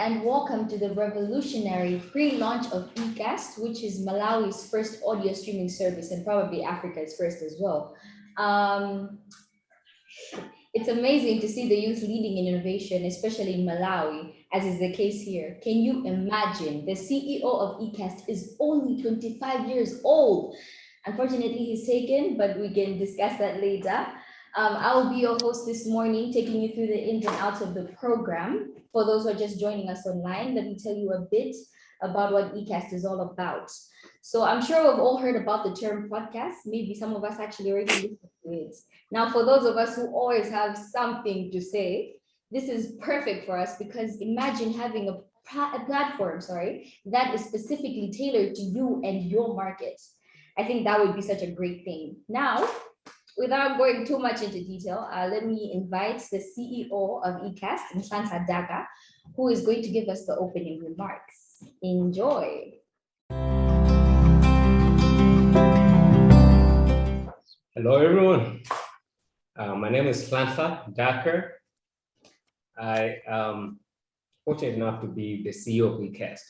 and welcome to the revolutionary pre-launch of eCast, which is Malawi's first audio streaming service and probably Africa's first as well. It's amazing to see the youth leading in innovation, especially in Malawi, as is the case here. Can you imagine? The CEO of eCast is only 25 years old. Unfortunately, he's taken, but we can discuss that later. I will be your host this morning, taking you through the ins and outs of the program. For those who are just joining us online, let me tell you a bit about what eCast is all about. So I'm sure we've all heard about the term podcast. Maybe some of us actually already listened to it. Now, for those of us who always have something to say, this is perfect for us because imagine having a platform, that is specifically tailored to you and your market. I think that would be such a great thing. Now, without going too much into detail, let me invite the CEO of eCast, Nhlanhla Daka, who is going to give us the opening remarks. Enjoy. Hello, everyone. My name is Nhlanhla Daka. I am fortunate enough to be the CEO of eCast.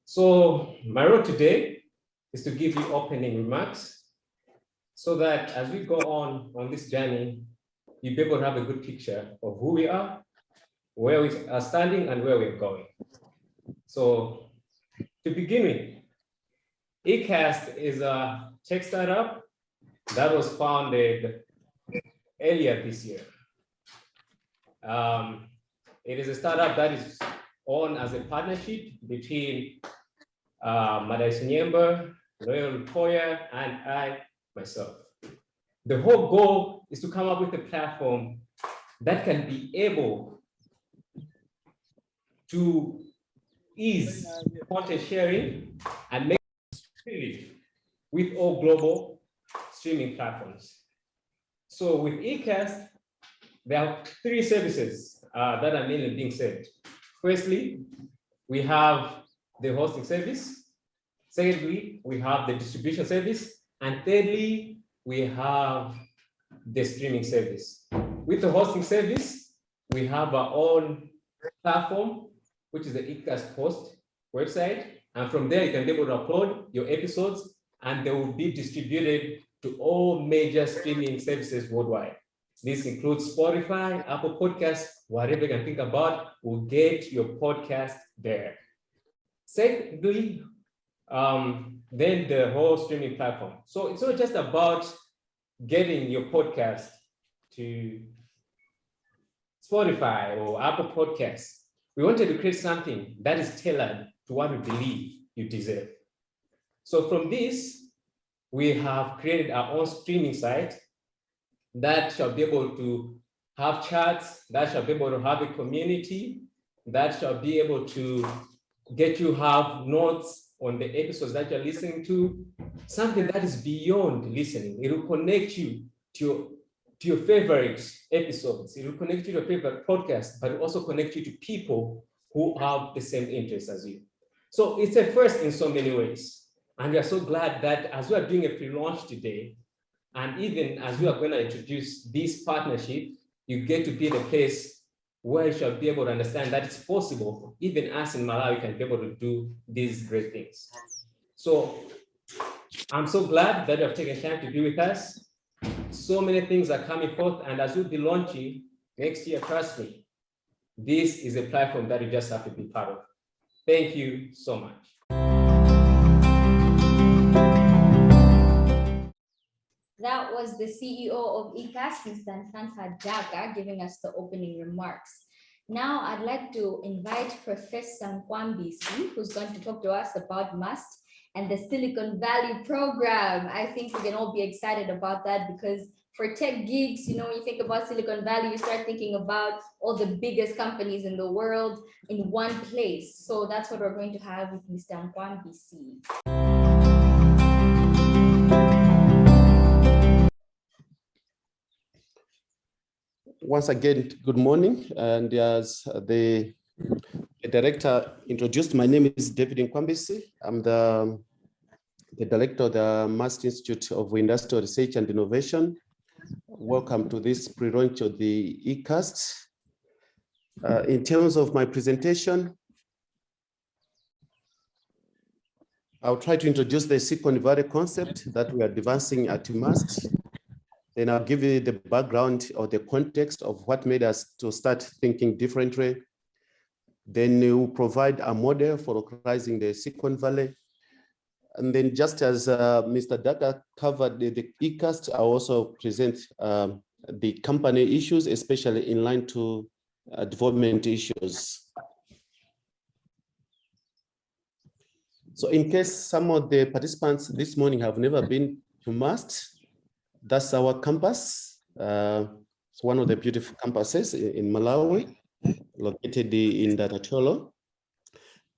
So my role today is to give you opening remarks so that as we go on this journey, you'll be able to have a good picture of who we are, where we are standing, and where we're going. So to begin with, eCast is a tech startup that was founded earlier this year. It is a startup that is on as a partnership between Madais Nyemba, Loyal Koya, and I myself. The whole goal is to come up with a platform that can be able to ease content sharing and make it with all global streaming platforms. So with eCast, there are three services that are mainly being served. Firstly, we have the hosting service. Secondly, we have the distribution service. And thirdly, we have the streaming service. With the hosting service, we have our own platform, which is the eCast host website. And from there, you can be able to upload your episodes and they will be distributed to all major streaming services worldwide. This includes Spotify, Apple Podcasts, whatever you can think about, will get your podcast there. Secondly, then the whole streaming platform. So it's not just about getting your podcast to Spotify or Apple Podcasts. We wanted to create something that is tailored to what we believe you deserve. So from this, we have created our own streaming site that shall be able to have chats, that shall be able to have a community, that shall be able to get you have notes on the episodes that you're listening to, something that is beyond listening. It will connect you to your favorite episodes. It will connect you to your favorite podcast, but it will also connect you to people who have the same interests as you. So it's a first in so many ways. And we are so glad that as we are doing a pre-launch today, and even as we are going to introduce this partnership, you get to be in a place where you shall be able to understand that it's possible, even us in Malawi can be able to do these great things. So I'm so glad that you have taken time to be with us. So many things are coming forth, and as we'll be launching next year, trust me, this is a platform that you just have to be part of. Thank you so much. That was the CEO of eCast, Mr. Nhlanhla Daka, giving us the opening remarks. Now I'd like to invite Professor Nkwambisi, who's going to talk to us about MUST and the Silicon Valley program. I think we can all be excited about that because for tech geeks, when you think about Silicon Valley, you start thinking about all the biggest companies in the world in one place. So that's what we're going to have with Mr. Nkwambisi. Once again, good morning. And as the director introduced, my name is David Nkwambisi. I'm the director of the MUST Institute of Industrial Research and Innovation. Welcome to this pre-launch of the eCast. In terms of my presentation, I'll try to introduce the Silicon Valley concept that we are advancing at MUST. Then I'll give you the background or the context of what made us to start thinking differently. Then we'll provide a model for localizing the Silicon Valley. And then just as Mr. Daka covered the eCast, I'll also present the company issues, especially in line to development issues. So in case some of the participants this morning have never been to MUST, that's our campus. It's one of the beautiful campuses in Malawi, located in Datatolo.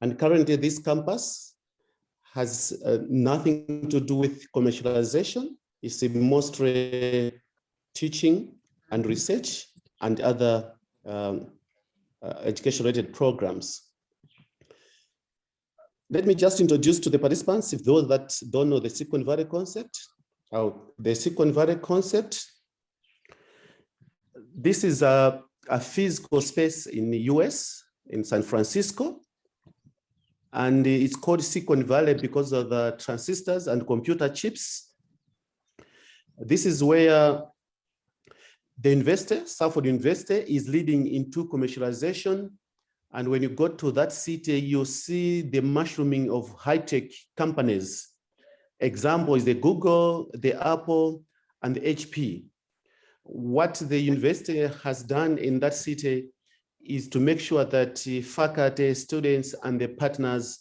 And currently this campus has nothing to do with commercialization. It's mostly teaching and research and other education-related programs. Let me just introduce to the participants, if those that don't know the Silicon Valley concept. The Silicon Valley concept, this is a physical space in the US, in San Francisco. And it's called Silicon Valley because of the transistors and computer chips. This is where the investor, Stanford University, is leading into commercialization. And when you go to that city, you see the mushrooming of high-tech companies. Example is the Google, the Apple, and the HP. What the university has done in that city is to make sure that faculty, students, and the partners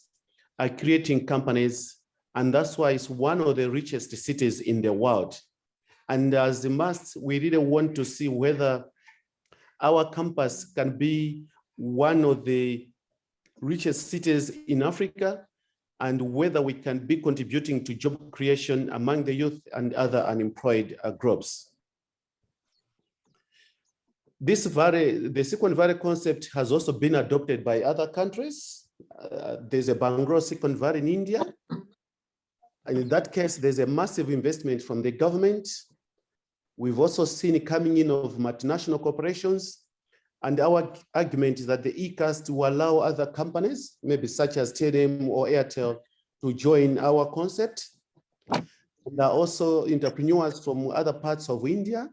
are creating companies. And that's why it's one of the richest cities in the world. And as the MUST, we really want to see whether our campus can be one of the richest cities in Africa, and whether we can be contributing to job creation among the youth and other unemployed groups. The Silicon Valley concept has also been adopted by other countries. There's a Bangalore Silicon Valley in India. And in that case, there's a massive investment from the government. We've also seen it coming in of multinational corporations. And our argument is that the eCast will allow other companies, maybe such as TNM or Airtel, to join our concept. There are also entrepreneurs from other parts of India.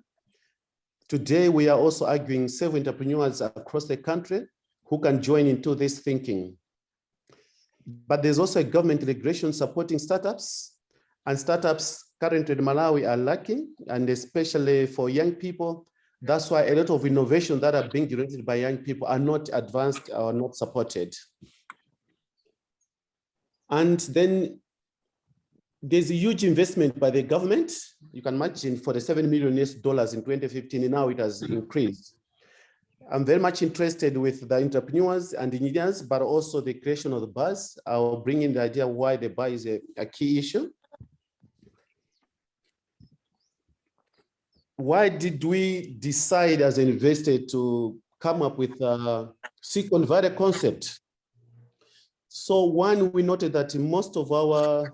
Today, we are also arguing several entrepreneurs across the country who can join into this thinking. But there's also a government regulation supporting startups, and startups currently in Malawi are lacking, and especially for young people. That's why a lot of innovation that are being generated by young people are not advanced or not supported. And then there's a huge investment by the government. You can imagine $47 million in 2015, and now it has increased. I'm very much interested with the entrepreneurs and engineers, but also the creation of the buzz. I'll bring in the idea why the buzz is a key issue. Why did we decide as an investor to come up with a Silicon Valley concept? So one, we noted that most of our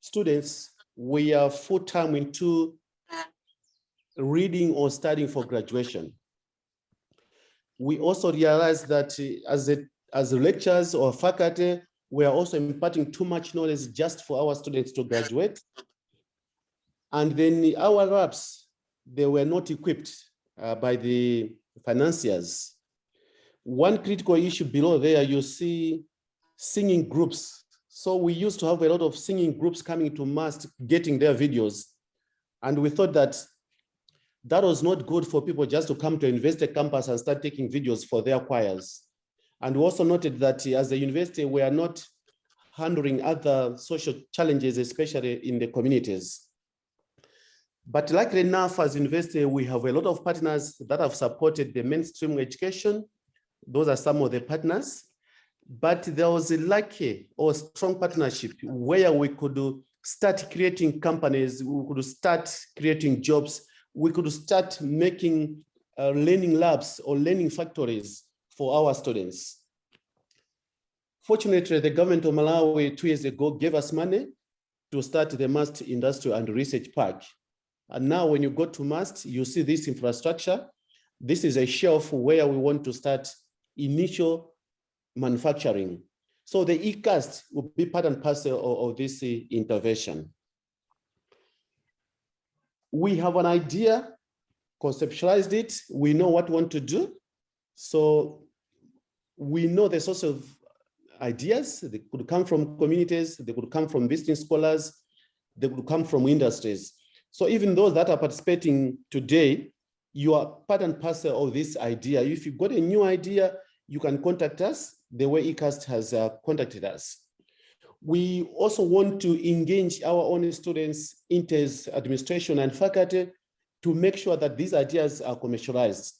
students, we are full-time into reading or studying for graduation. We also realized that as lecturers or faculty, we are also imparting too much knowledge just for our students to graduate. And then our labs, they were not equipped by the financiers. One critical issue below there, you see singing groups. So we used to have a lot of singing groups coming to MUST, getting their videos. And we thought that that was not good for people just to come to a university campus and start taking videos for their choirs. And we also noted that as a university, we are not handling other social challenges, especially in the communities. But luckily enough, as university, we have a lot of partners that have supported the mainstream education. Those are some of the partners. But there was a lucky or strong partnership where we could start creating companies, we could start creating jobs, we could start making learning labs or learning factories for our students. Fortunately, the government of Malawi 2 years ago gave us money to start the MUST Industrial and Research Park. And now when you go to MUST, you see this infrastructure. This is a shelf where we want to start initial manufacturing. So the eCast will be part and parcel of this intervention. We have an idea, conceptualized it, we know what we want to do. So we know the source of ideas. They could come from communities, they could come from visiting scholars, they could come from industries. So even those that are participating today, you are part and parcel of this idea. If you've got a new idea, you can contact us the way eCast has contacted us. We also want to engage our own students, interns, administration, and faculty to make sure that these ideas are commercialized.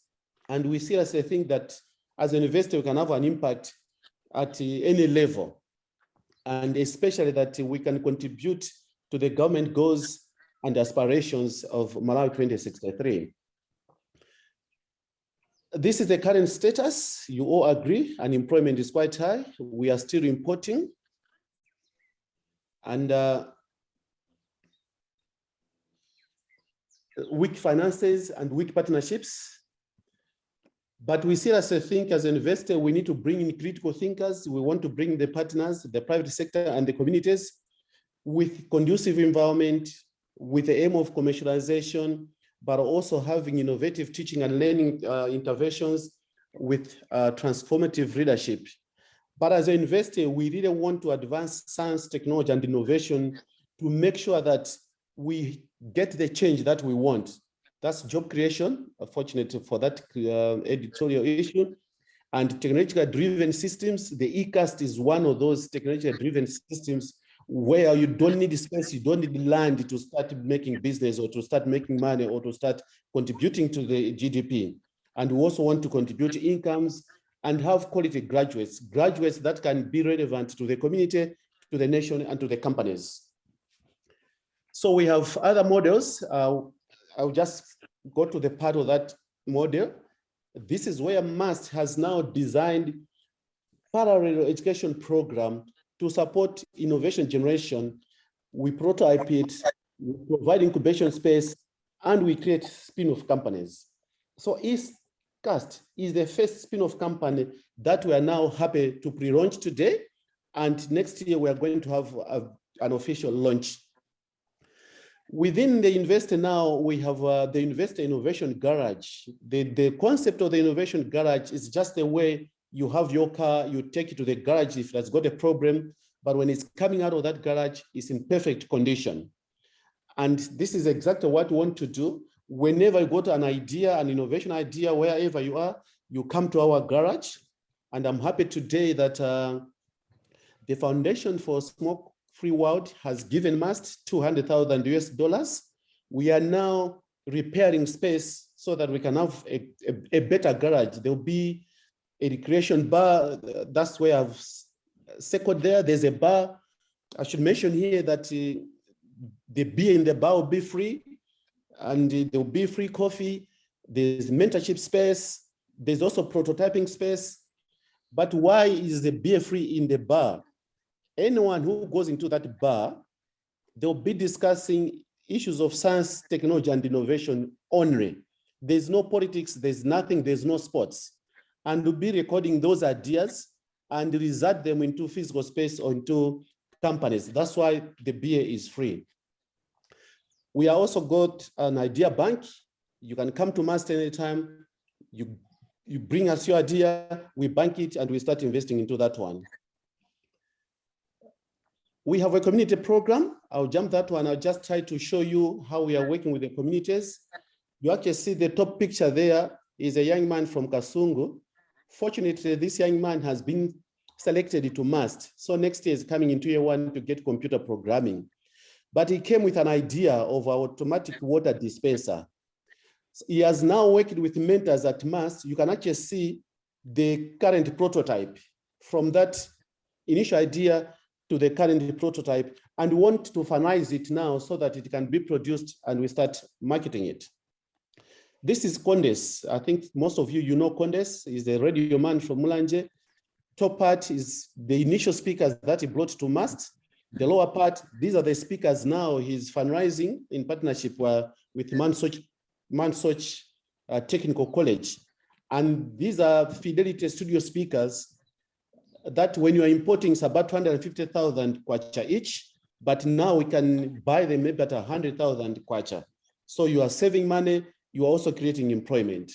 And we seriously think that as a university, we can have an impact at any level, and especially that we can contribute to the government goals and aspirations of Malawi 2063. This is the current status. You all agree, unemployment is quite high. We are still importing. And weak finances and weak partnerships. But we seriously think as an investor, we need to bring in critical thinkers. We want to bring the partners, the private sector and the communities with conducive environment, with the aim of commercialization, but also having innovative teaching and learning interventions with transformative leadership. But as an investor, we really want to advance science, technology, and innovation to make sure that we get the change that we want. That's job creation, fortunately for that editorial issue. And technological-driven systems, the eCast is one of those technological-driven systems where you don't need space, you don't need land to start making business or to start making money or to start contributing to the GDP. And we also want to contribute incomes and have quality graduates that can be relevant to the community, to the nation, and to the companies. So we have other models. I'll just go to the part of that model. This is where MAST has now designed parallel education program to support innovation generation. We prototype it, we provide incubation space, and we create spin-off companies. So eCast is the first spin-off company that we are now happy to pre-launch today. And next year, we are going to have an official launch. Within the investor now, we have the Investor Innovation Garage. The concept of the Innovation Garage is just the way you have your car, you take it to the garage if it has got a problem, but when it's coming out of that garage, it's in perfect condition. And this is exactly what we want to do. Whenever you got an idea, an innovation idea, wherever you are, you come to our garage. And I'm happy today that the Foundation for Smoke-Free World has given MAST $200,000 US. We are now repairing space so that we can have a better garage. There'll be a recreation bar. That's where I've second there. There's a bar. I should mention here that the beer in the bar will be free, and there will be free coffee. There's mentorship space. There's also prototyping space. But why is the beer free in the bar? Anyone who goes into that bar, they'll be discussing issues of science, technology, and innovation only. There's no politics, there's nothing, there's no sports. And we'll be recording those ideas and result them into physical space or into companies. That's why the beer is free. We also got an idea bank. You can come to MAST anytime. You bring us your idea, we bank it, and we start investing into that one. We have a community program. I'll jump that one. I'll just try to show you how we are working with the communities. You actually see the top picture there is a young man from Kasungu. Fortunately, this young man has been selected to MAST. So next year is coming into year one to get computer programming. But he came with an idea of an automatic water dispenser. He has now worked with mentors at MAST. You can actually see the current prototype from that initial idea to the current prototype, and want to finalize it now so that it can be produced and we start marketing it. This is Condes. I think most of you know Condes. He's a radio man from Mulanje. Top part is the initial speakers that he brought to MAST. The lower part, these are the speakers now he's fundraising in partnership with Mansoch Technical College. And these are Fidelity Studio speakers. that when you are importing, it's about 250,000 kwacha each, but now we can buy them maybe at 100,000 kwacha. So you are saving money, you are also creating employment.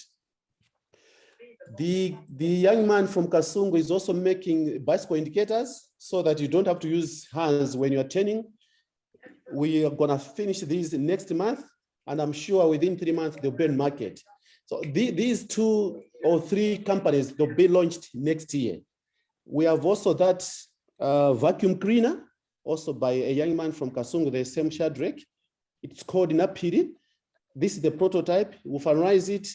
The young man from Kasungu is also making bicycle indicators so that you don't have to use hands when you're turning. We are gonna finish these next month, and I'm sure within 3 months they'll be in market. So these 2 or 3 companies, they'll be launched next year. We have also that vacuum cleaner, also by a young man from Kasungu, the same Shadrach. It's called Napiri. This is the prototype. We'll finalize it.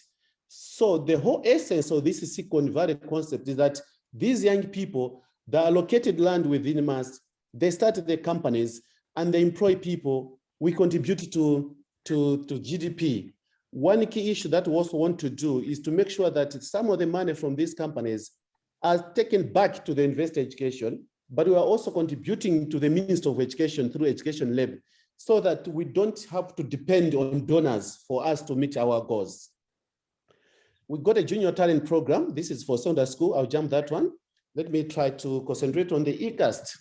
So the whole essence of this Silicon Valley concept is that these young people, they allocated land within MAS, they started their companies and they employ people. We contribute to GDP. One key issue that we also want to do is to make sure that some of the money from these companies are taken back to the investor education, but we are also contributing to the Minister of Education through Education Lab, so that we don't have to depend on donors for us to meet our goals. We've got a junior talent program. This is for Sunday School. I'll jump that one. Let me try to concentrate on the eCast.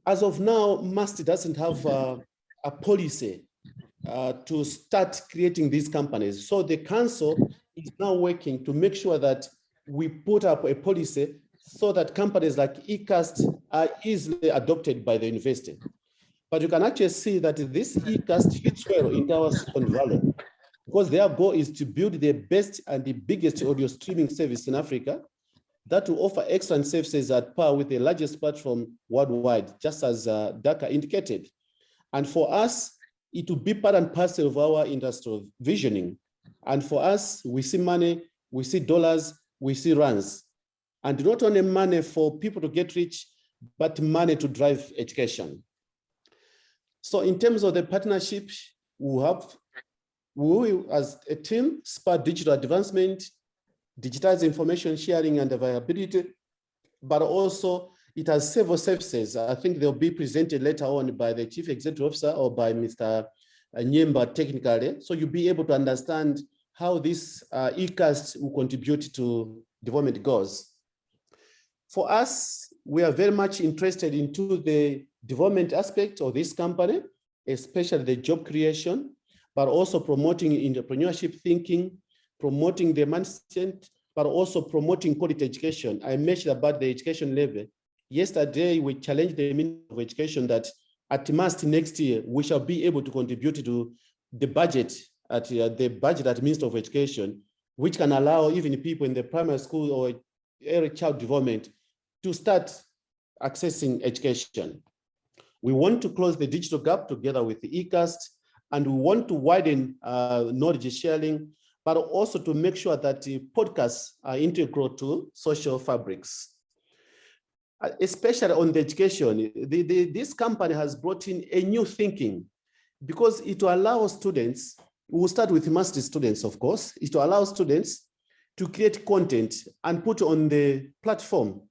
As of now, MAST doesn't have a policy to start creating these companies. So the council is now working to make sure that we put up a policy so that companies like eCast are easily adopted by the university. But you can actually see that this eCast fits well into our Silicon Valley, because their goal is to build the best and the biggest audio streaming service in Africa that will offer excellent services at par with the largest platform worldwide, just as Daka indicated. And for us, it will be part and parcel of our industrial visioning. And for us, we see money, we see dollars, we see rands. And not only money for people to get rich, but money to drive education. So in terms of the partnership, we as a team spur digital advancement, digitize information sharing and availability, but also it has several services. I think they'll be presented later on by the Chief Executive Officer or by Mr. Nyemba technically. So you'll be able to understand how this eCast will contribute to development goals. For us, we are very much interested into the development aspect of this company, especially the job creation, but also promoting entrepreneurship thinking, promoting the mindset, but also promoting quality education. I mentioned about the education level. Yesterday, we challenged the Minister of Education that at MAST next year, we shall be able to contribute to the budget at Minister of Education, which can allow even people in the primary school or early child development to start accessing education. We want to close the digital gap together with the eCast, and we want to widen knowledge sharing, but also to make sure that the podcasts are integral to social fabrics. Especially on the education, this company has brought in a new thinking, because it will allow students, we'll start with master students, of course, it will allow students to create content and put on the platform.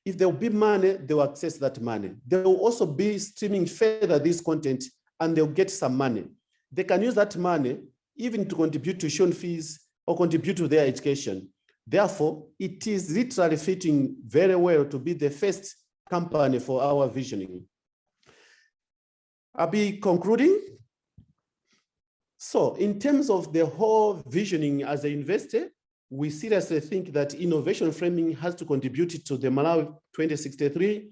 If there will be money, they will access that money. They will also be streaming further this content and they'll get some money. They can use that money even to contribute to tuition fees or contribute to their education. Therefore, it is literally fitting very well to be the first company for our visioning. I'll be concluding. So in terms of the whole visioning as an investor, we seriously think that innovation framing has to contribute to the Malawi 2063.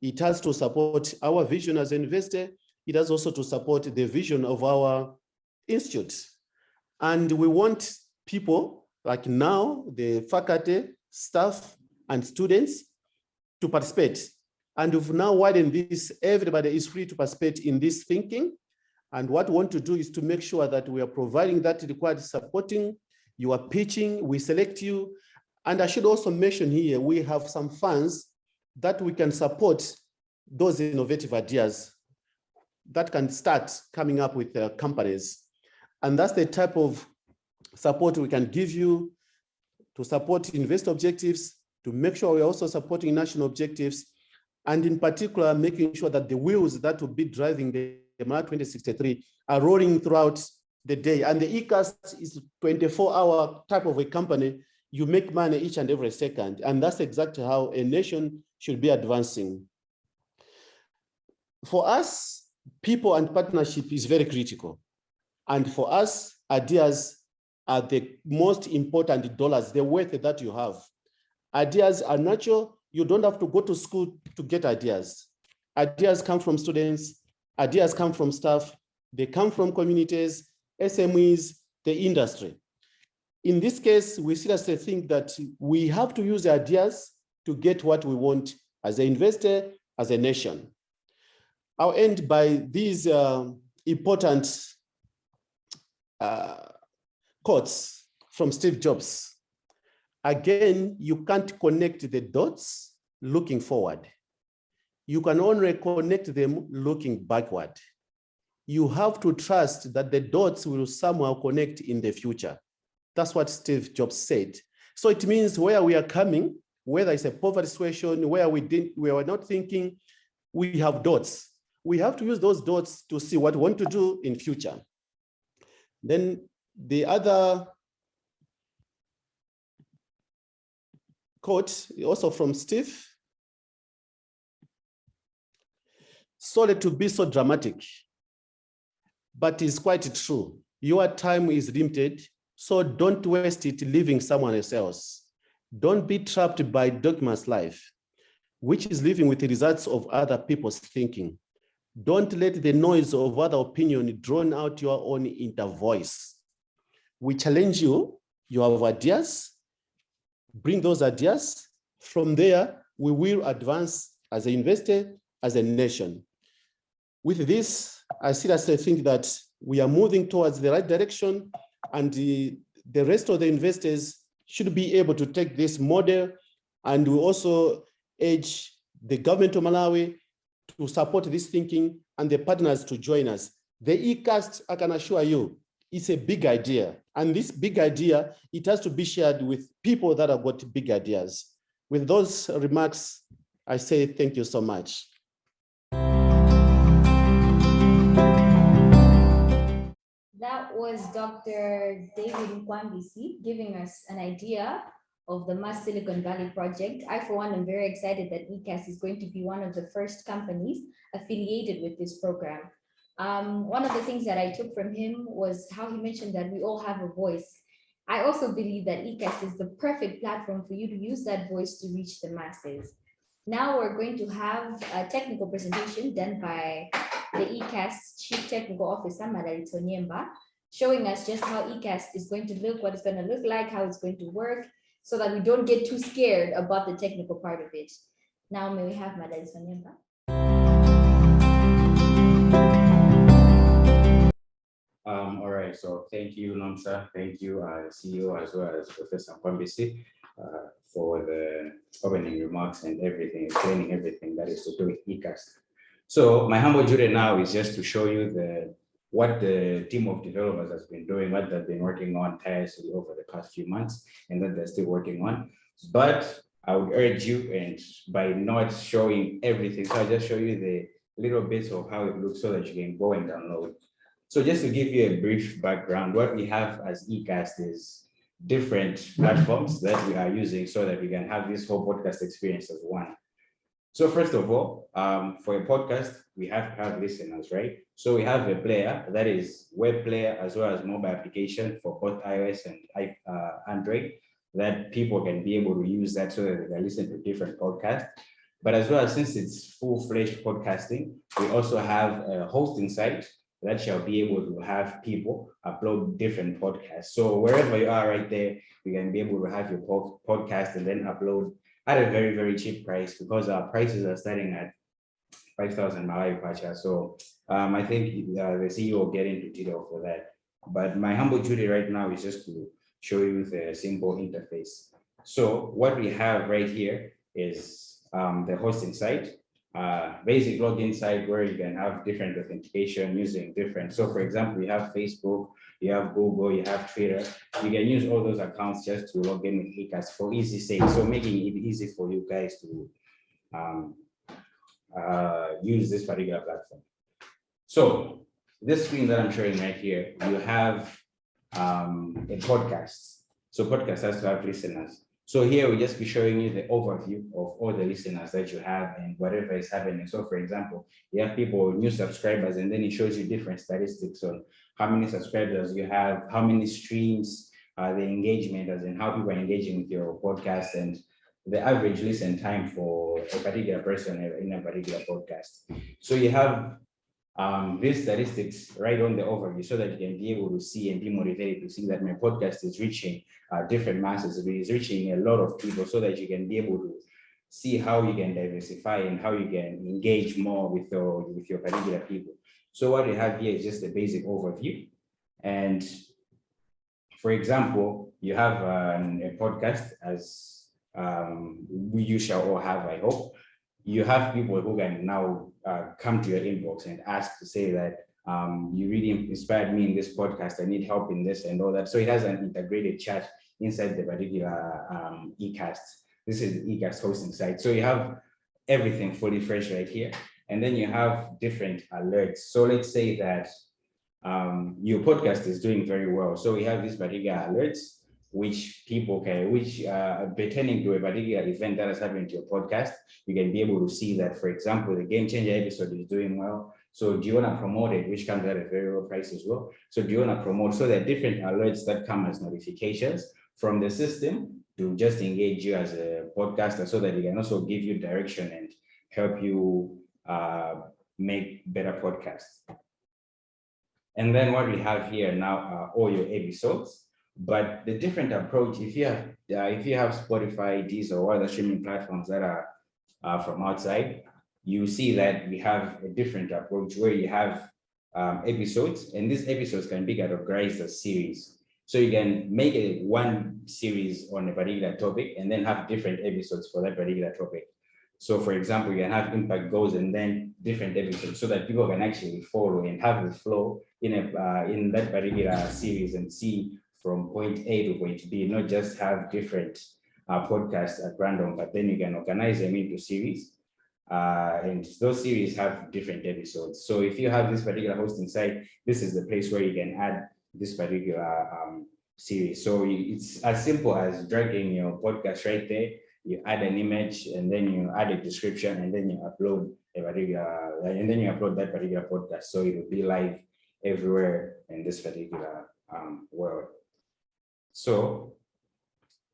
It has to support our vision as an investor. It has also to support the vision of our institute. And we want people like now, the faculty, staff, and students to participate. And we've now widened this, everybody is free to participate in this thinking. And what we want to do is to make sure that we are providing that required supporting. You are pitching, we select you. And I should also mention here, we have some funds that we can support those innovative ideas that can start coming up with companies. And that's the type of support we can give you to support investor objectives, to make sure we're also supporting national objectives, and in particular, making sure that the wheels that will be driving the Malawi 2063 are rolling throughout the day. And the eCast is a 24-hour type of a company. you make money each and every second. And that's exactly how a nation should be advancing. For us, people and partnership is very critical. And for us, ideas are the most important dollars, the wealth that you have. Ideas are natural. You don't have to go to school to get ideas. Ideas come from students. Ideas come from staff. They come from communities, SMEs, the industry. In this case, we seriously think that we have to use ideas to get what we want as an investor, as a nation. I'll end by these important quotes from Steve Jobs. Again, you can't connect the dots looking forward. You can only connect them looking backward. You have to trust that the dots will somehow connect in the future. That's what Steve Jobs said. So it means where we are coming, whether it's a poverty situation, where we were not thinking, we have dots. We have to use those dots to see what we want to do in future. Then the other quote, also from Steve, sorry to be so dramatic, but it's quite true. Your time is limited, so don't waste it living someone else. Don't be trapped by dogma's life, which is living with the results of other people's thinking. Don't let the noise of other opinion drown out your own inner voice. We challenge you, you have ideas, bring those ideas. From there, we will advance as an investor, as a nation. With this, I seriously think that we are moving towards the right direction, and the rest of the investors should be able to take this model, and we also urge the government of Malawi to support this thinking and the partners to join us. The eCast, I can assure you, it's a big idea. And this big idea, it has to be shared with people that have got big ideas. With those remarks, I say thank you so much. That was Dr. David Nkwambisi giving us an idea of the Mass Silicon Valley project. I, for one, am very excited that eCast is going to be one of the first companies affiliated with this program. One of the things that I took from him was how he mentioned that we all have a voice. I also believe that eCast is the perfect platform for you to use that voice to reach the masses. Now we're going to have a technical presentation done by the eCast Chief Technical Officer, Madalitso Nyemba, showing us just how eCast is going to look, what it's going to look like, how it's going to work, so that we don't get too scared about the technical part of it. Now may we have Madalitso Nyemba. All right, so thank you, Nomsa. Thank you, CEO, as well as Professor Nkwambisi, for the opening remarks and everything, explaining everything that is to do with eCast. So my humble duty now is just to show you what the team of developers has been doing, what they've been working on tirelessly over the past few months, and that they're still working on. But I would urge you, and by not showing everything, so I'll just show you the little bits of how it looks so that you can go and download. So just to give you a brief background, what we have as eCast is different platforms that we are using so that we can have this whole podcast experience as one. So first of all, for a podcast, we have to have listeners, right? So we have a player that is web player as well as mobile application for both iOS and Android, that people can be able to use that so that they can listen to different podcasts. But as well, since it's full-fledged podcasting, we also have a hosting site that shall be able to have people upload different podcasts. So wherever you are right there, you can be able to have your podcast and then upload at a very, very cheap price, because our prices are starting at 5,000 Malawi kwacha. So I think the CEO will get into detail for that. But my humble duty right now is just to show you the simple interface. So what we have right here is the hosting site. Basic login site where you can have different authentication using different. So for example, you have Facebook, you have Google, you have Twitter. You can use all those accounts just to log in with eCast for easy sake. So making it easy for you guys to use this particular platform. So this screen that I'm showing right here, you have a podcast. So podcast has to have listeners. So here we'll just be showing you the overview of all the listeners that you have and whatever is happening. So for example, you have people, new subscribers, and then it shows you different statistics on how many subscribers you have, how many streams, the engagement, as in how people are engaging with your podcast, and the average listen time for a particular person in a particular podcast. So you have these statistics right on the overview so that you can be able to see and be motivated to see that my podcast is reaching different masses, it is reaching a lot of people, so that you can be able to see how you can diversify and how you can engage more with your particular people. So what we have here is just a basic overview. And for example, you have a podcast, as you shall all have, I hope. You have people who can now come to your inbox and ask to say that you really inspired me in this podcast, I need help in this and all that. So it has an integrated chat inside the particular eCast. This is the eCast hosting site. So you have everything fully fresh right here. And then you have different alerts. So let's say that your podcast is doing very well. So we have these particular alerts which people can, which pertaining to a particular event that is happening to your podcast, you can be able to see that, for example, the Game Changer episode is doing well. So do you want to promote it, which comes at a very low price as well? So do you want to promote? So there are different alerts that come as notifications from the system to just engage you as a podcaster, so that it can also give you direction and help you make better podcasts. And then what we have here now are all your episodes. But the different approach, if you have Spotify, Deezer, or other streaming platforms that are from outside, you see that we have a different approach where you have episodes, and these episodes can be categorized as series. So you can make one series on a particular topic and then have different episodes for that particular topic. So for example, you can have impact goals and then different episodes, so that people can actually follow and have the flow in that particular series and see from point A to point B, not just have different podcasts at random, but then you can organize them into series. And those series have different episodes. So if you have this particular hosting site, this is the place where you can add this particular series. So it's as simple as dragging your podcast right there. You add an image, and then you add a description, and then you upload that particular podcast. So it will be live everywhere in this particular world. So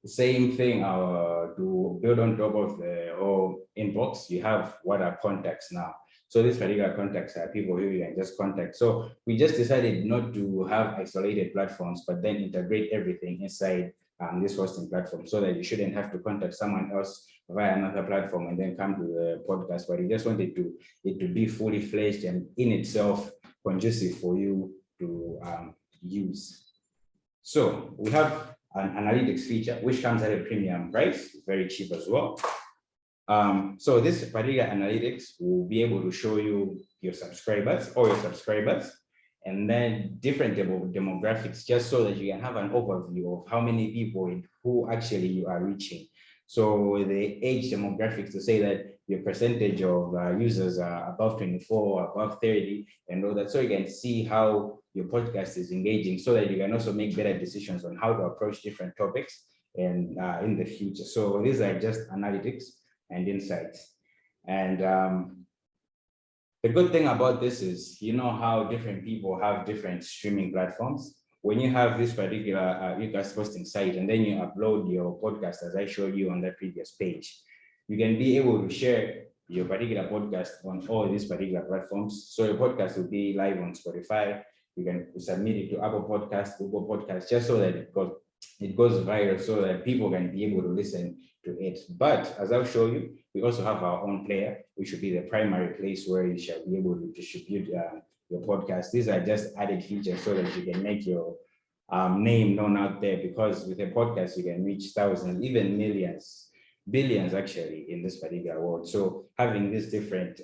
the same thing to build on top of the whole inbox, you have what are contacts now. So these particular contacts are people who you can just contact. So we just decided not to have isolated platforms, but then integrate everything inside this hosting platform, so that you shouldn't have to contact someone else via another platform and then come to the podcast. But we just wanted it to be fully fledged and in itself conducive for you to use. So we have an analytics feature, which comes at a premium price, very cheap as well. So this particular analytics will be able to show you your subscribers, and then different demographics, just so that you can have an overview of how many people and who actually you are reaching. So the age demographics to say that your percentage of users are above 24, above 30, and all that. So you can see how your podcast is engaging, so that you can also make better decisions on how to approach different topics and in the future. So these are just analytics and insights. And the good thing about this is, you know how different people have different streaming platforms. When you have this particular eCast hosting site, and then you upload your podcast, as I showed you on that previous page, you can be able to share your particular podcast on all these particular platforms. So your podcast will be live on Spotify. You can submit it to Apple Podcasts, Google Podcasts, just so that it goes viral, so that people can be able to listen to it. But as I'll show you, we also have our own player, which should be the primary place where you shall be able to distribute your podcast. These are just added features so that you can make your name known out there, because with a podcast, you can reach thousands, even millions, billions actually in this particular world. So having these different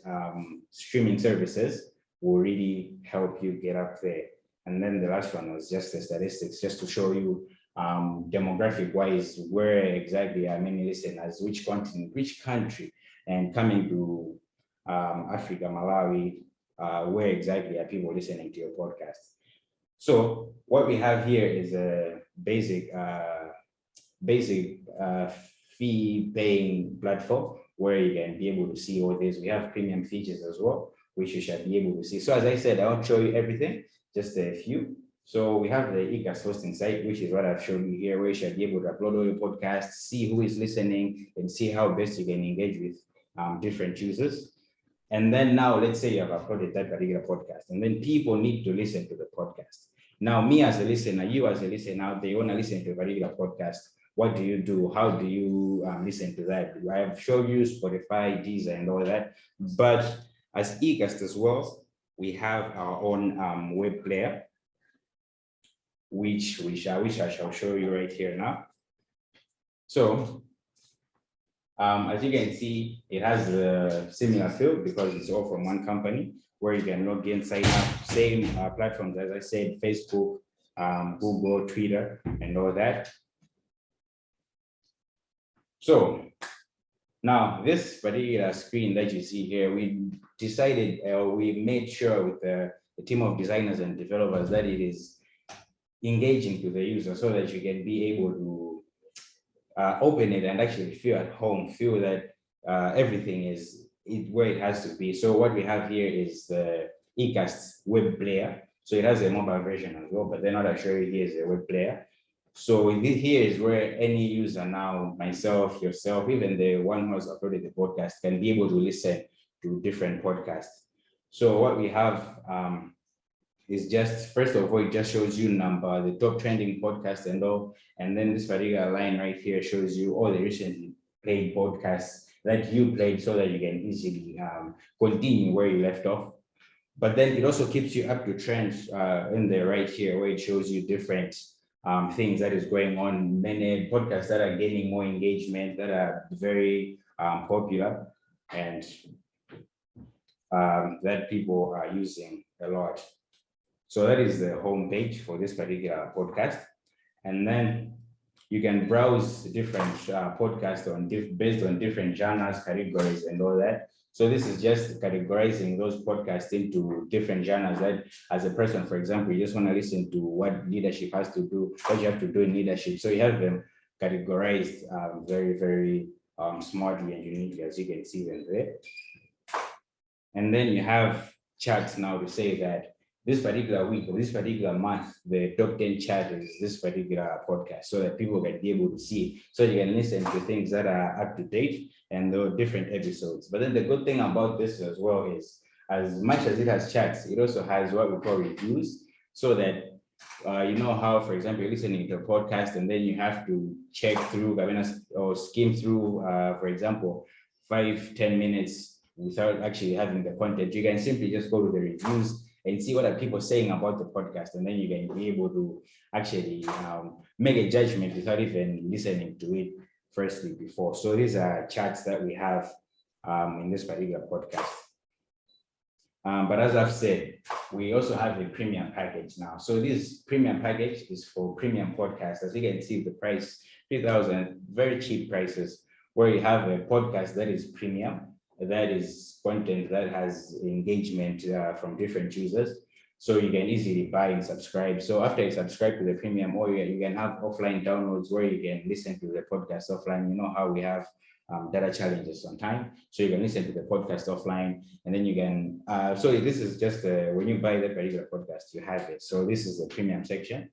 streaming services will really help you get up there. And then the last one was just the statistics, just to show you demographic wise, where exactly are many listeners, which continent, which country, and coming to Africa, Malawi, where exactly are people listening to your podcast. So what we have here is a basic basic fee-paying platform where you can be able to see all this. We have premium features as well, which you shall be able to see. So as I said, I won't show you everything, just a few. So we have the eCast hosting site, which is what I've shown you here, where you shall be able to upload all your podcasts, see who is listening, and see how best you can engage with different users. And then now let's say you have uploaded that particular podcast, and then people need to listen to the podcast. Now, me as a listener, you as a listener out there, you want to listen to a particular podcast. What do you do? How do you listen to that? I have showed you Spotify, Deezer, and all that. But as eCast as well, we have our own web player, which I shall show you right here now. So, as you can see, it has a similar feel because it's all from one company where you can log in, sign up, same platforms, as I said, Facebook, Google, Twitter, and all that. So now this particular screen that you see here, we decided, we made sure with the team of designers and developers that it is engaging to the user so that you can be able to open it and actually feel at home, feel that everything is where it has to be. So what we have here is the eCast web player. So it has a mobile version as well, but then what I show you here is a web player. So here is where any user now, myself, yourself, even the one who has uploaded the podcast can be able to listen to different podcasts. So what we have is just, first of all, it just shows you the top trending podcasts and all. And then this particular line right here shows you all the recently played podcasts that you played so that you can easily continue where you left off. But then it also keeps you up to trends in there right here where it shows you different things that is going on, many podcasts that are gaining more engagement, that are very popular and that people are using a lot. So that is the homepage for this particular podcast. And then you can browse different podcasts based on different genres, categories, and all that. So this is just categorizing those podcasts into different genres that as a person, for example, you just want to listen to what leadership has to do, what you have to do in leadership. So you have them categorized very, very smartly and uniquely, as you can see them there. And then you have charts now to say that this particular week or this particular month, the top 10 chart is this particular podcast so that people can be able to see. So you can listen to things that are up to date and the different episodes. But then the good thing about this as well is as much as it has charts, it also has what we call reviews so that you know how, for example, you're listening to a podcast and then you have to check through or skim through, for example, 5-10 minutes without actually having the content. You can simply just go to the reviews and see what are people saying about the podcast, and then you can be able to actually make a judgment without even listening to it firstly before. So these are charts that we have in this particular podcast. But as I've said, we also have a premium package now. So this premium package is for premium podcasts. As you can see, the price, 3,000, very cheap prices, where you have a podcast that is premium, that is content that has engagement from different users. So you can easily buy and subscribe. So after you subscribe to the premium, or you can have offline downloads where you can listen to the podcast offline. You know how we have data challenges sometimes. So you can listen to the podcast offline, and then you can, so this is just, when you buy the particular podcast, you have it. So this is the premium section.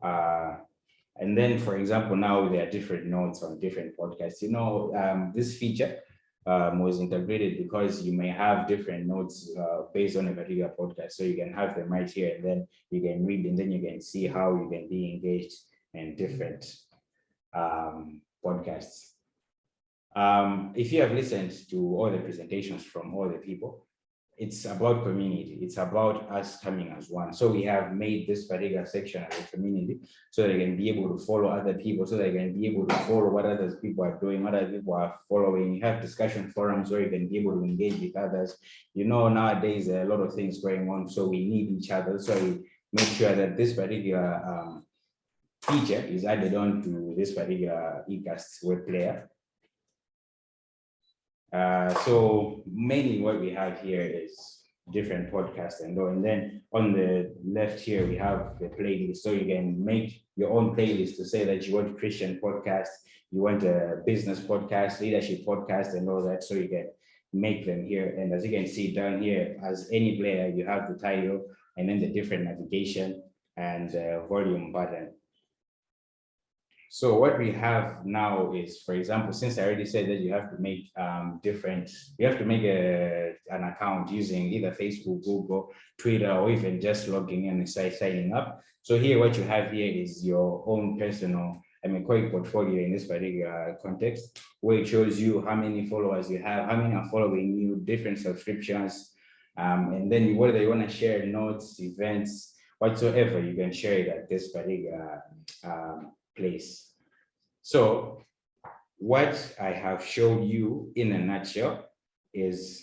And then, for example, now there are different notes on different podcasts. You know, this feature was integrated because you may have different notes based on a particular podcast. So you can have them right here, and then you can read, and then you can see how you can be engaged in different podcasts. If you have listened to all the presentations from all the people, it's about community. It's about us coming as one. So we have made this particular section as a community so they can be able to follow other people, so they can be able to follow what other people are doing, what other people are following. You have discussion forums where you can be able to engage with others. You know, nowadays, there are a lot of things going on, so we need each other. So we make sure that this particular feature is added on to this particular eCast web player. So mainly what we have here is different podcasts and all. And then on the left here, we have the playlist. So you can make your own playlist to say that you want Christian podcast, you want a business podcast, leadership podcast, and all that. So you can make them here. And as you can see down here, as any player, you have the title and then the different navigation and volume button. So what we have now is, for example, since I already said that you have to make you have to make an account using either Facebook, Google, Twitter, or even just logging in and signing up. So here, what you have here is your own personal, quick portfolio in this particular context, where it shows you how many followers you have, how many are following you, different subscriptions, and then whether you want to share notes, events, whatsoever, you can share it at this particular place. So what I have shown you in a nutshell is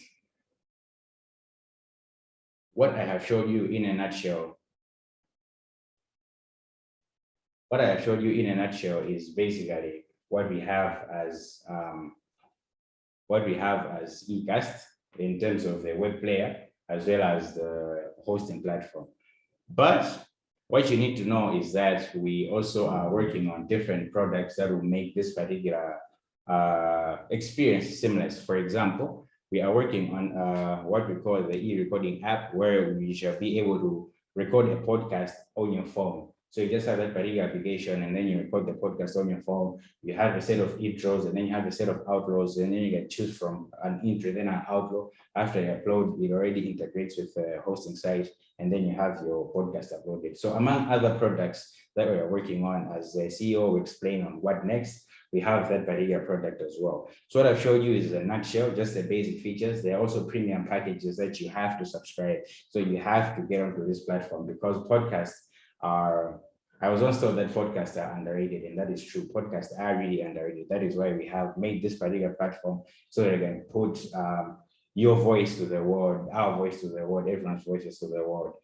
basically what we have as eCast in terms of the web player as well as the hosting platform. But what you need to know is that we also are working on different products that will make this particular experience seamless. For example, we are working on what we call the e-recording app, where we shall be able to record a podcast on your phone. So you just have that particular application, and then you record the podcast on your phone. You have a set of intros, and then you have a set of outros, and then you can choose from an intro, then an outro. After you upload, it already integrates with the hosting site, and then you have your podcast uploaded. So among other products that we are working on, as the CEO will explain on what next, we have that particular product as well. So what I've showed you is a nutshell, just the basic features. There are also premium packages that you have to subscribe. So you have to get onto this platform, because podcasts are, I was once told that podcasts are underrated, and that is true. Podcasts are really underrated. That is why we have made this particular platform, so that you can put your voice to the world, our voice to the world, everyone's voices to the world.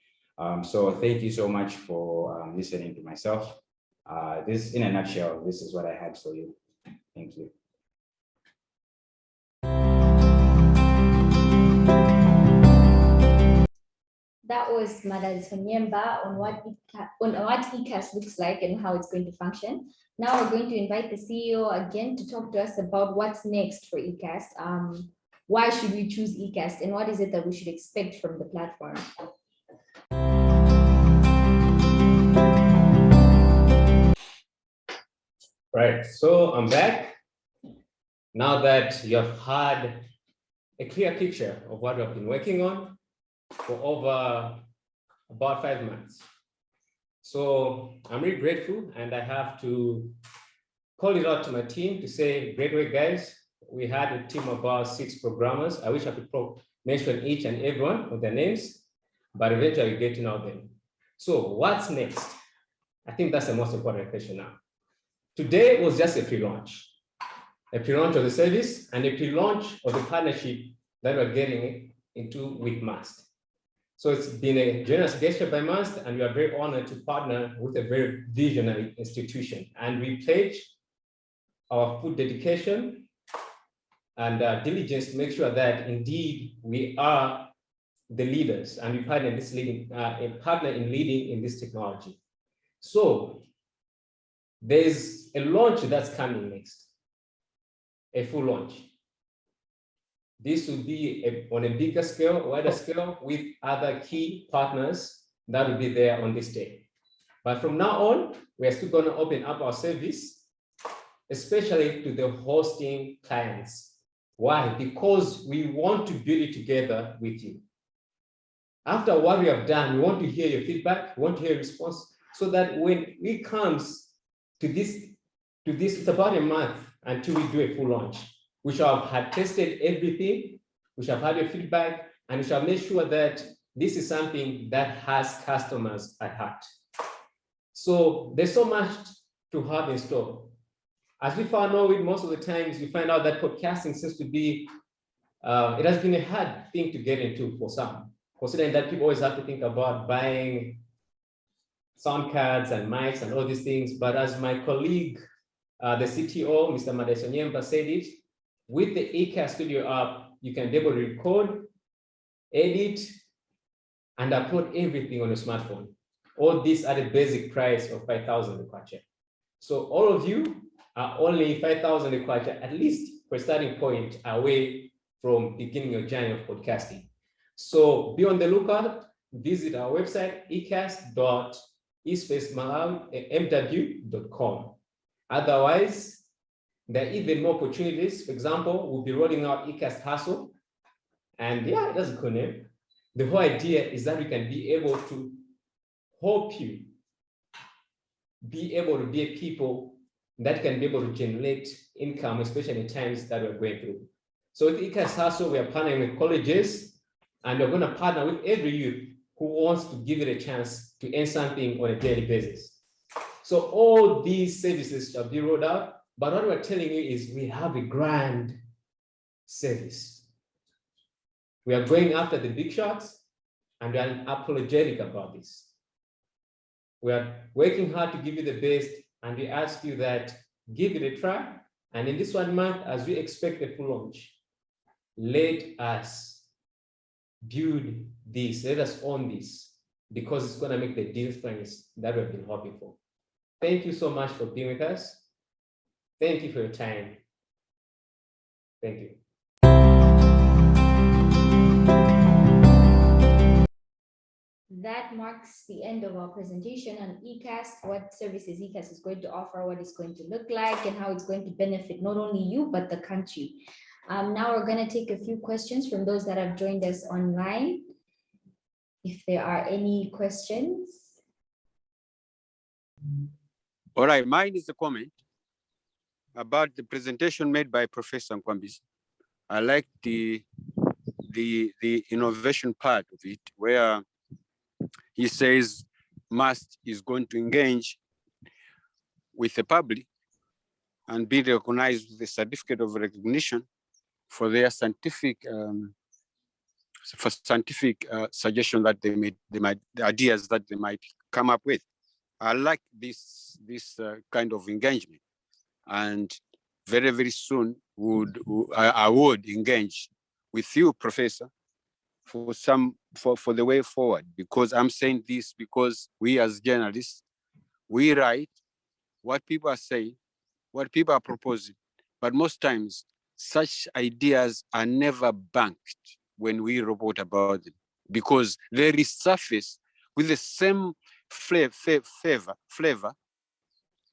So thank you so much for listening to myself. This, in a nutshell, this is what I had for you. Thank you. That was Madam Sonyemba on what eCast looks like and how it's going to function. Now we're going to invite the CEO again to talk to us about what's next for eCast. Why should we choose eCast, and what is it that we should expect from the platform? Right, so I'm back. Now that you have had a clear picture of what we've been working on for over about 5 months. So I'm really grateful, and I have to call it out to my team to say, great work, guys. We had a team of about 6 programmers. I wish I could mention each and every one of their names, but eventually you get to know them. So what's next? I think that's the most important question now. Today was just a pre-launch of the service and a pre-launch of the partnership that we're getting into with MAST. So it's been a generous gesture by MAST, and we are very honored to partner with a very visionary institution. And we pledge our full dedication and diligence to make sure that indeed we are the leaders, and we partner in leading in this technology. So there's a launch that's coming next, a full launch. This will be on a bigger scale, wider scale, with other key partners that will be there on this day. But from now on, we're still going to open up our service, especially to the hosting clients. Why? Because we want to build it together with you. After what we have done, we want to hear your feedback, we want to hear your response, so that when it comes to this, it's about a month until we do a full launch. We shall have had tested everything, we shall have had your feedback, and we shall make sure that this is something that has customers at heart. So there's so much to have in store. As we found out, most of the times you find out that podcasting seems to be, it has been a hard thing to get into for some, considering that people always have to think about buying sound cards and mics and all these things. But as my colleague, the CTO, Mr. Madam Sonyemba, said it, with the eCast Studio app, you can be able to record, edit, and upload everything on your smartphone. All these at a basic price of 5,000 kwacha. So all of you are only 5,000 kwacha, at least for a starting point, away from beginning your journey of podcasting. So be on the lookout. Visit our website, ecast.espacemalawi.mw.com. Otherwise, there are even more opportunities. For example, we'll be rolling out eCast Hustle. And yeah, that's a cool name. The whole idea is that we can be able to help you be able to be people that can be able to generate income, especially in times that we're going through. So with eCast Hustle, we are partnering with colleges, and we're going to partner with every youth who wants to give it a chance to earn something on a daily basis. So all these services shall be rolled out, but what we're telling you is we have a grand service. We are going after the big shots, and we are unapologetic about this. We are working hard to give you the best, and we ask you that give it a try. And in this 1 month, as we expect the full launch, let us build this, let us own this, because it's going to make the difference that we've been hoping for. Thank you so much for being with us. Thank you for your time. Thank you. That marks the end of our presentation on eCast, what services eCast is going to offer, what it's going to look like, and how it's going to benefit not only you, but the country. Now we're going to take a few questions from those that have joined us online. If there are any questions. All right, mine is a comment about the presentation made by Professor Nkwambisi. I like the innovation part of it, where he says MAST is going to engage with the public and be recognized with a certificate of recognition for their scientific suggestion that they might, the ideas that they might come up with. I like this kind of engagement, and very, very soon I would engage with you, Professor, for the way forward, because I'm saying this because we as journalists, we write what people are saying, what people are proposing, but most times such ideas are never banked when we report about them, because they resurface with the same flavor,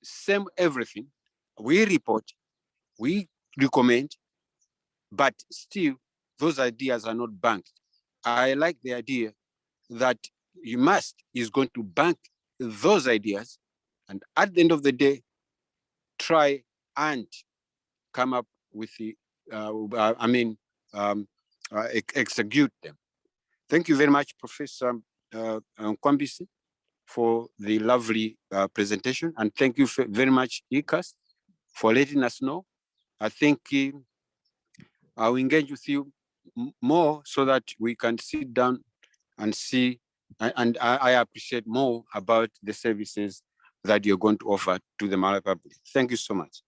same everything. We report, we recommend, but still those ideas are not banked. I like the idea that you is going to bank those ideas, and at the end of the day, try and come up with the, execute them. Thank you very much, Professor Nkwambisi, for the lovely presentation, and thank you very much, eCast, for letting us know. I think I'll engage with you more so that we can sit down and see, and I appreciate more about the services that you're going to offer to the Malawi public. Thank you so much.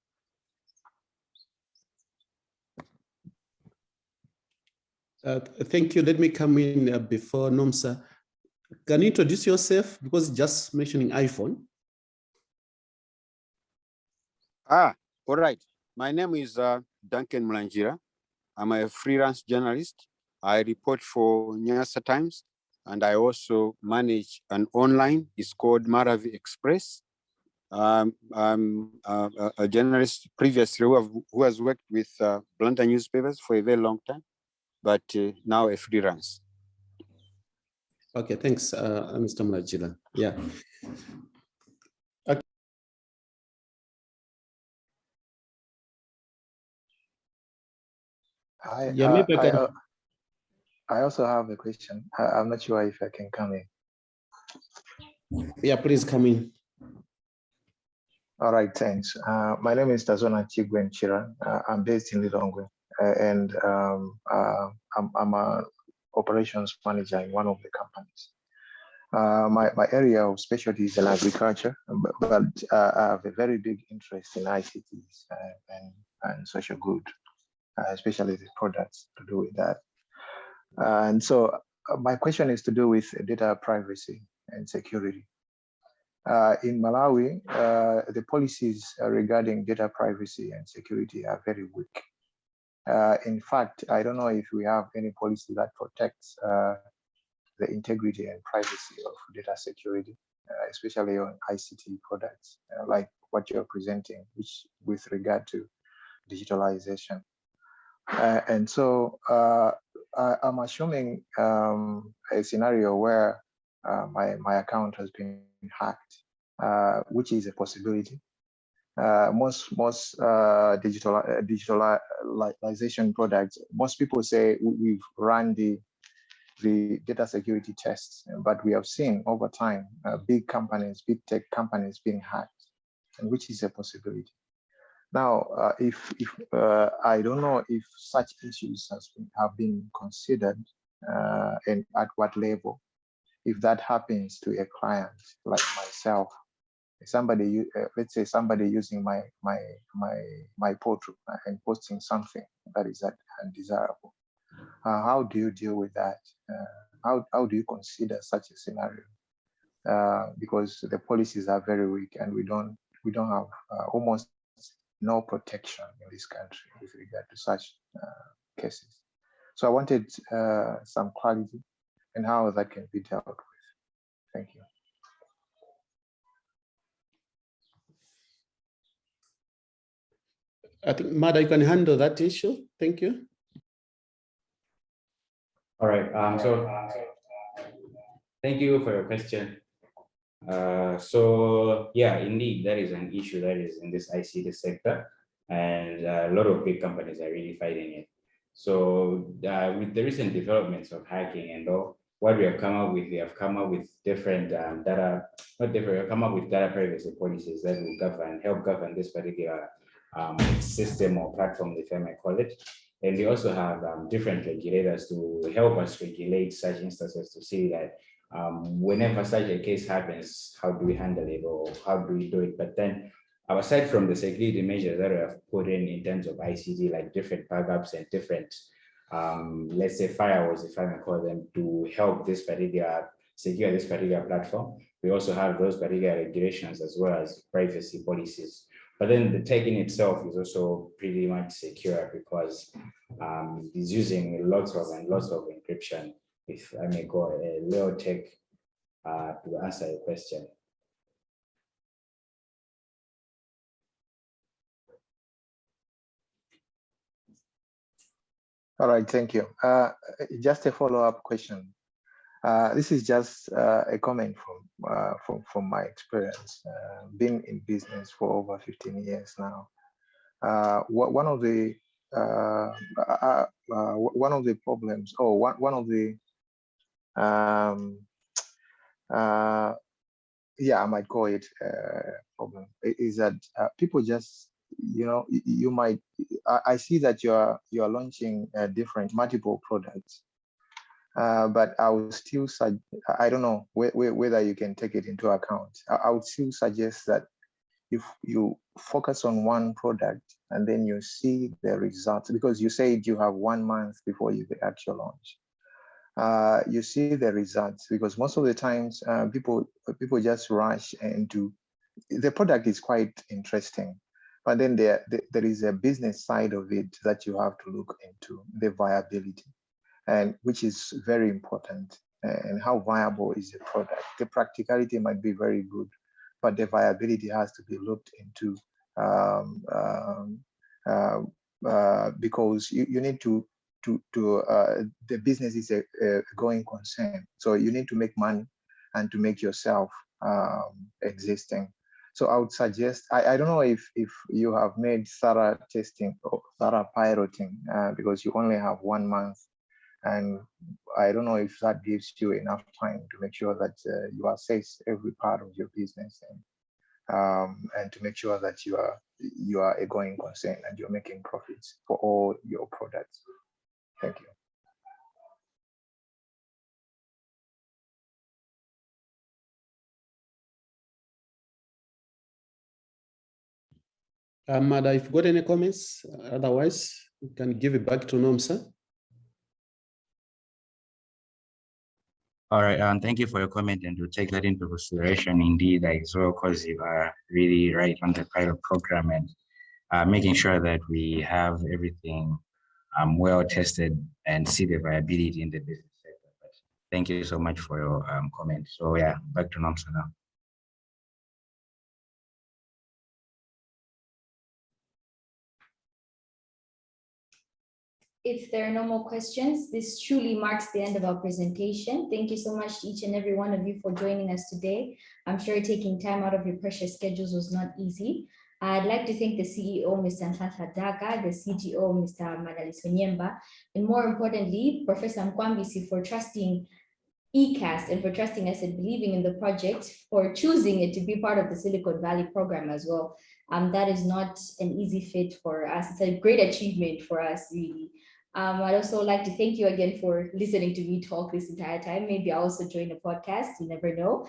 Thank you. Let me come in before Nomsa. Can you introduce yourself? Because just mentioning iPhone. All right. My name is Duncan Mulangira. I'm a freelance journalist. I report for Nyasa Times, and I also manage an online. It's called Malawi Express. I'm a journalist previously who has worked with Blantyre newspapers for a very long time, but now a freelance. Okay, thanks, Mr. Mulangira. Yeah. Okay. I also have a question. I'm not sure if I can come in. Yeah, please come in. All right, thanks. My name is Tazona Chigwen Chira. I'm based in Lilongwe, and I'm an operations manager in one of the companies. My area of specialty is in agriculture, but I have a very big interest in ICTs and social good, especially the products to do with that. And so my question is to do with data privacy and security. In Malawi, the policies regarding data privacy and security are very weak. In fact, I don't know if we have any policy that protects the integrity and privacy of data security, especially on ICT products, like what you're presenting, which with regard to digitalization. And so I'm assuming a scenario where my account has been hacked, which is a possibility. Most digitalization products, most people say we've run the data security tests, but we have seen over time big companies, big tech companies being hacked, and which is a possibility. Now, if I don't know if such issues have been considered and at what level, if that happens to a client like myself, somebody, let's say somebody using my portal and posting something that is undesirable. How do you deal with that? How do you consider such a scenario? Because the policies are very weak, and we don't have almost no protection in this country with regard to such cases. So I wanted some clarity and how that can be dealt with. Thank you. I think, Mada, you can handle that issue. Thank you. All right. So thank you for your question. So yeah, indeed, that is an issue that is in this ICT sector, and a lot of big companies are really fighting it. So with the recent developments of hacking and all, what we have come up with, different data privacy policies that will help govern this particular system or platform, if I may call it. And we also have different regulators to help us regulate such instances to see that whenever such a case happens, how do we handle it or how do we do it? But then aside from the security measures that we have put in terms of ICT, like different backups and different, let's say firewalls, if I may call them, to help this particular, secure this particular platform, we also have those particular regulations as well as privacy policies. But then the tech in itself is also pretty much secure because it's using lots of encryption, if I may call a Leo tech to answer your question. All right, thank you. Just a follow-up question. This is just a comment from my experience, been in business for over 15 years now. One of the problems, or one of the yeah, I might call it a problem, is that people just, you might, I see that you are launching multiple products. But I would still, I don't know whether you can take it into account. I would still suggest that if you focus on one product and then you see the results, because you said you have 1 month before the actual launch. You see the results, because most of the times people just rush into, the product is quite interesting, but then there is a business side of it that you have to look into, the viability, and which is very important, and how viable is the product. The practicality might be very good, but the viability has to be looked into because you need to the business is a going concern, so you need to make money and to make yourself existing. So I would suggest, I don't know if you have made thorough testing or thorough piloting, because you only have 1 month. And I don't know if that gives you enough time to make sure that you assess every part of your business and to make sure that you are a going concern and you're making profits for all your products. Thank you. Mada, if you've got any comments, otherwise we can give it back to Nomsa. All right, thank you for your comment, and we'll take that into consideration indeed as well, because you are really right on the pilot program and making sure that we have everything well tested and see the viability in the business sector. But thank you so much for your comment. So yeah, back to Nomsa now. If there are no more questions, this truly marks the end of our presentation. Thank you so much to each and every one of you for joining us today. I'm sure taking time out of your precious schedules was not easy. I'd like to thank the CEO, Mr. Nthatha Daga, the CTO, Mr. Madaliso Nyemba, and more importantly, Professor Mkwambisi for trusting eCast and for trusting us and believing in the project, for choosing it to be part of the Silicon Valley program as well. That is not an easy fit for us. It's a great achievement for us, really. I'd also like to thank you again for listening to me talk this entire time. Maybe I'll also join a podcast, you never know.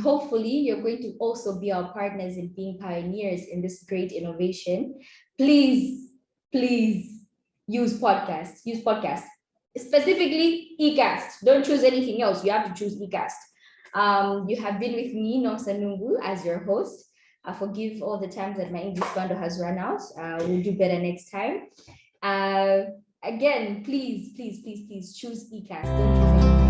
Hopefully you're going to also be our partners in being pioneers in this great innovation. Please, please use podcasts, specifically eCast. Don't choose anything else. You have to choose eCast. You have been with me, Nomsa Nungu, as your host. I forgive all the times that my English bundle has run out. We'll do better next time. Again, please choose eCast. Don't choose anything.